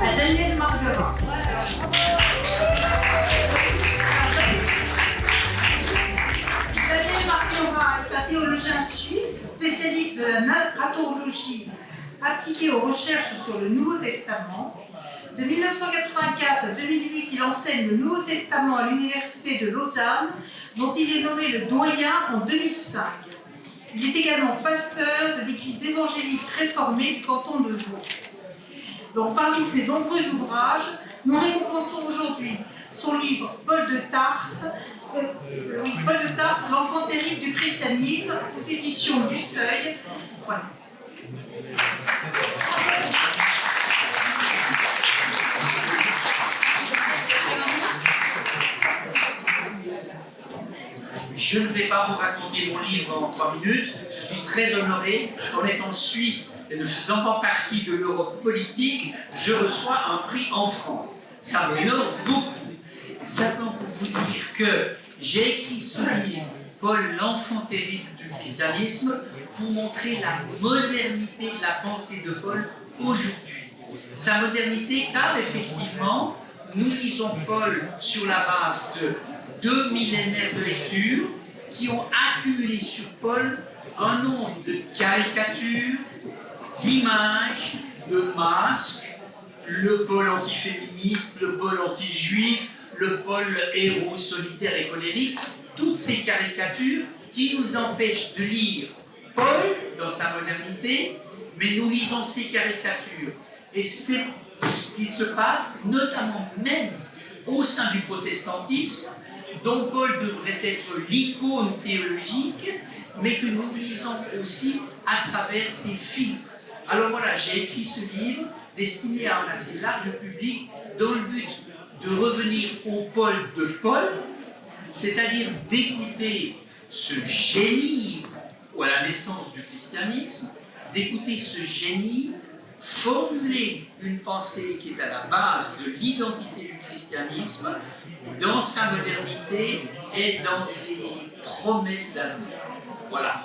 à Daniel Marguerin. Daniel Marguerin est un théologien suisse, spécialiste de la narratologie appliquée aux recherches sur le Nouveau Testament. De 1984 à 2008, il enseigne le Nouveau Testament à l'Université de Lausanne, dont il est nommé le doyen en 2005. Il est également pasteur de l'Église évangélique réformée du canton de Vaud. Donc, parmi ses nombreux ouvrages, nous récompensons aujourd'hui son livre Paul de Tarse, l'enfant terrible du christianisme, aux éditions du Seuil. Voilà. Je ne vais pas vous raconter mon livre en 3 minutes. Je suis très honoré qu'en étant suisse et ne faisant pas partie de l'Europe politique, je reçois un prix en France. Ça m'honore beaucoup. Simplement pour vous dire que j'ai écrit ce livre, Paul, l'enfant terrible du christianisme, pour montrer la modernité de la pensée de Paul aujourd'hui. Sa modernité, car effectivement, nous lisons Paul sur la base de 2 millénaires de lecture qui ont accumulé sur Paul un nombre de caricatures, d'images, de masques, le Paul antiféministe, le Paul anti-juif, le Paul héros solitaire et colérique, toutes ces caricatures qui nous empêchent de lire Paul dans sa modernité, mais nous lisons ces caricatures. Et c'est ce qui se passe notamment même au sein du protestantisme, dont Paul devrait être l'icône théologique, mais que nous lisons aussi à travers ses filtres. Alors voilà, j'ai écrit ce livre destiné à un assez large public dans le but de revenir au Paul de Paul, c'est-à-dire d'écouter ce génie à la naissance du christianisme, d'écouter ce génie formuler une pensée qui est à la base de l'identité du christianisme dans sa modernité et dans ses promesses d'avenir. Voilà.